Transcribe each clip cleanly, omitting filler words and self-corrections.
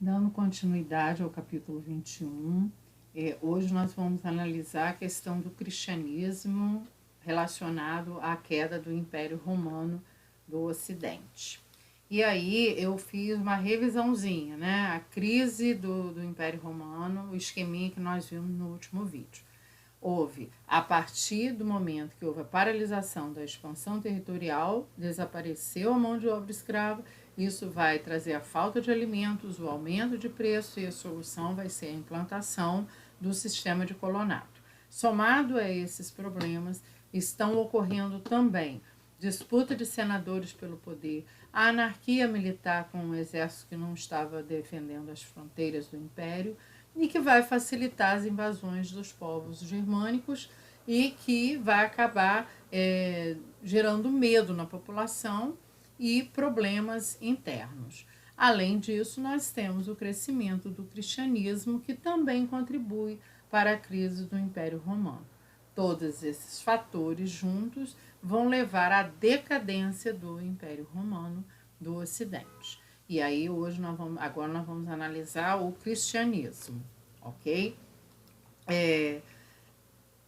Dando continuidade ao capítulo 21, hoje nós vamos analisar a questão do cristianismo relacionado à queda do Império Romano do Ocidente. E aí eu fiz uma revisãozinha, né? A crise do Império Romano, o esqueminha que nós vimos no último vídeo. Houve, a partir do momento que houve a paralisação da expansão territorial, desapareceu a mão de obra escrava, isso vai trazer a falta de alimentos, o aumento de preço, e a solução vai ser a implantação do sistema de colonato. Somado a esses problemas, estão ocorrendo também disputa de senadores pelo poder, a anarquia militar com um exército que não estava defendendo as fronteiras do império, e que vai facilitar as invasões dos povos germânicos e que vai acabar gerando medo na população e problemas internos. Além disso, nós temos o crescimento do cristianismo, que também contribui para a crise do Império Romano. Todos esses fatores juntos vão levar à decadência do Império Romano do Ocidente. E aí hoje agora nós vamos analisar o cristianismo, ok?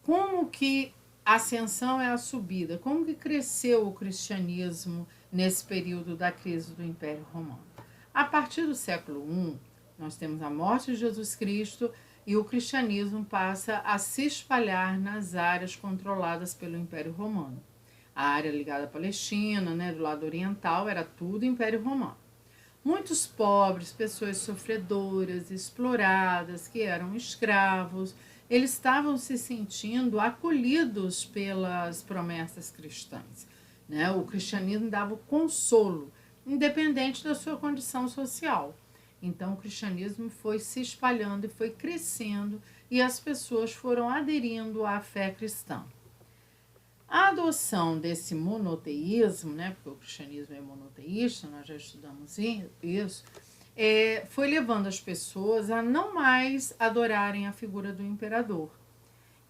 Como que a ascensão é a subida? Como que cresceu o cristianismo nesse período da crise do Império Romano? A partir do século I, nós temos a morte de Jesus Cristo e o cristianismo passa a se espalhar nas áreas controladas pelo Império Romano. A área ligada à Palestina, né, do lado oriental, era tudo Império Romano. Muitos pobres, pessoas sofredoras, exploradas, que eram escravos, eles estavam se sentindo acolhidos pelas promessas cristãs, né? O cristianismo dava o consolo, independente da sua condição social. Então, o cristianismo foi se espalhando e foi crescendo, e as pessoas foram aderindo à fé cristã. A adoção desse monoteísmo, né, porque o cristianismo é monoteísta, nós já estudamos isso, foi levando as pessoas a não mais adorarem a figura do imperador.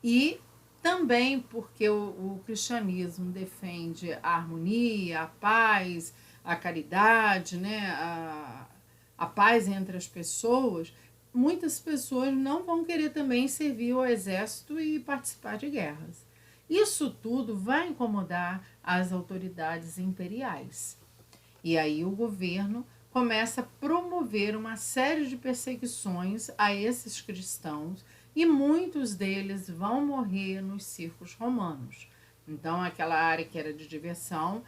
E também porque o cristianismo defende a harmonia, a paz, a caridade, né, a paz entre as pessoas, muitas pessoas não vão querer também servir ao exército e participar de guerras. Isso tudo vai incomodar as autoridades imperiais. E aí o governo começa a promover uma série de perseguições a esses cristãos, e muitos deles vão morrer nos circos romanos. Então, aquela área que era de diversão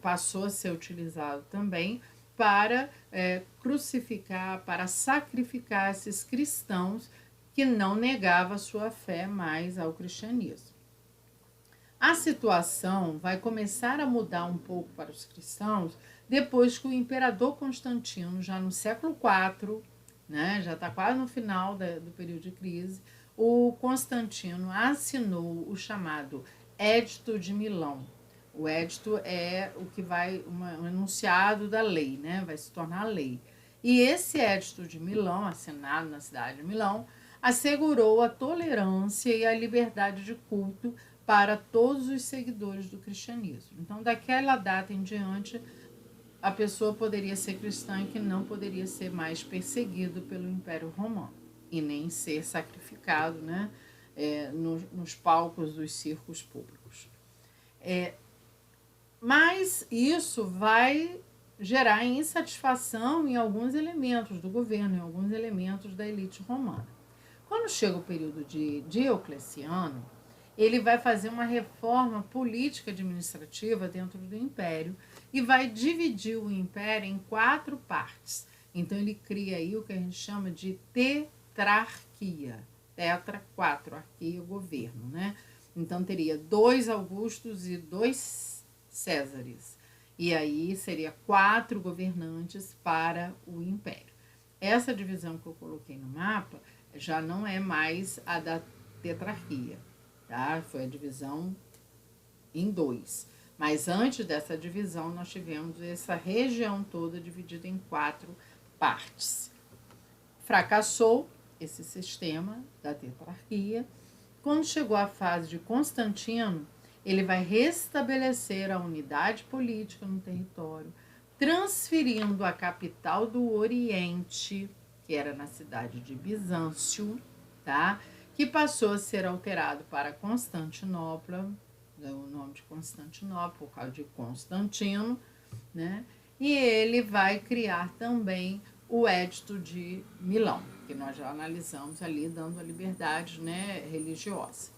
passou a ser utilizado também para crucificar, para sacrificar esses cristãos que não negavam sua fé mais ao cristianismo. A situação vai começar a mudar um pouco para os cristãos depois que o imperador Constantino, já no século IV, né, já está quase no final do período de crise, o Constantino assinou o chamado Édito de Milão. O édito é o que vai, um enunciado da lei, né, vai se tornar lei. E esse Édito de Milão, assinado na cidade de Milão, assegurou a tolerância e a liberdade de culto para todos os seguidores do cristianismo. Então, daquela data em diante, a pessoa poderia ser cristã e que não poderia ser mais perseguido pelo Império Romano e nem ser sacrificado, né, nos palcos dos circos públicos. Mas isso vai gerar insatisfação em alguns elementos do governo, em alguns elementos da elite romana. Quando chega o período de Diocleciano, ele vai fazer uma reforma política administrativa dentro do império e vai dividir o império em 4 partes. Então ele cria aí o que a gente chama de tetrarquia. Tetra, 4, arquia, governo, né? Então teria 2 Augustos e 2 Césares. E aí seria 4 governantes para o império. Essa divisão que eu coloquei no mapa já não é mais a da tetrarquia. Tá? Foi a divisão em 2. Mas antes dessa divisão, nós tivemos essa região toda dividida em 4 partes. Fracassou esse sistema da tetrarquia. Quando chegou a fase de Constantino, ele vai restabelecer a unidade política no território, transferindo a capital do Oriente, que era na cidade de Bizâncio, tá? Que passou a ser alterado para Constantinopla, o nome de Constantinopla, por causa de Constantino, né? E ele vai criar também o Edito de Milão, que nós já analisamos ali, dando a liberdade, né, religiosa.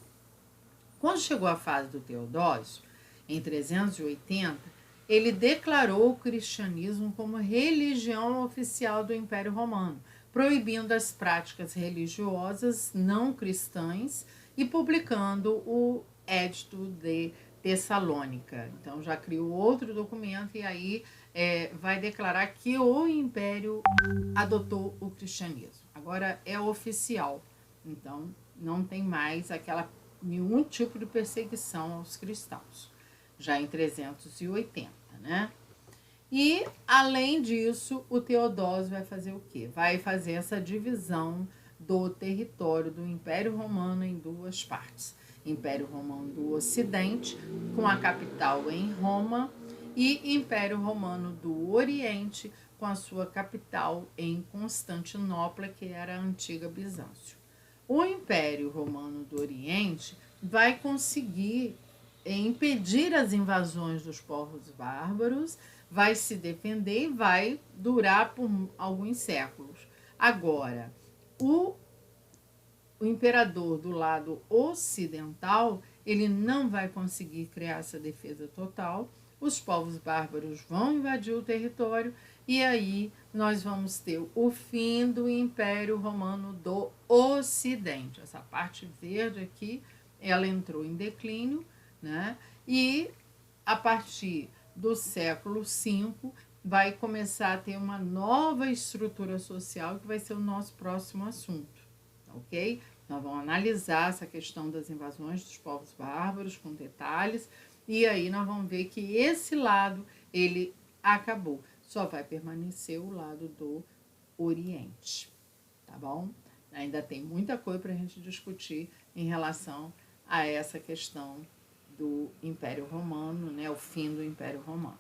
Quando chegou a fase do Teodósio, em 380, ele declarou o cristianismo como religião oficial do Império Romano, proibindo as práticas religiosas não cristãs e publicando o Edito de Tessalônica. Então já criou outro documento e aí vai declarar que o Império adotou o cristianismo. Agora é oficial, então não tem mais nenhum tipo de perseguição aos cristãos, já em 380, né? E, além disso, o Teodósio vai fazer o quê? Vai fazer essa divisão do território do Império Romano em duas partes. Império Romano do Ocidente, com a capital em Roma, e Império Romano do Oriente, com a sua capital em Constantinopla, que era a antiga Bizâncio. O Império Romano do Oriente vai conseguir impedir as invasões dos povos bárbaros, vai se defender e vai durar por alguns séculos. Agora, o imperador do lado ocidental, ele não vai conseguir criar essa defesa total, os povos bárbaros vão invadir o território e aí nós vamos ter o fim do Império Romano do Ocidente. Essa parte verde aqui, ela entrou em declínio, né? E a partir do século V vai começar a ter uma nova estrutura social que vai ser o nosso próximo assunto, ok? Nós vamos analisar essa questão das invasões dos povos bárbaros com detalhes e aí nós vamos ver que esse lado ele acabou, só vai permanecer o lado do Oriente, tá bom? Ainda tem muita coisa para a gente discutir em relação a essa questão do Império Romano, né, o fim do Império Romano.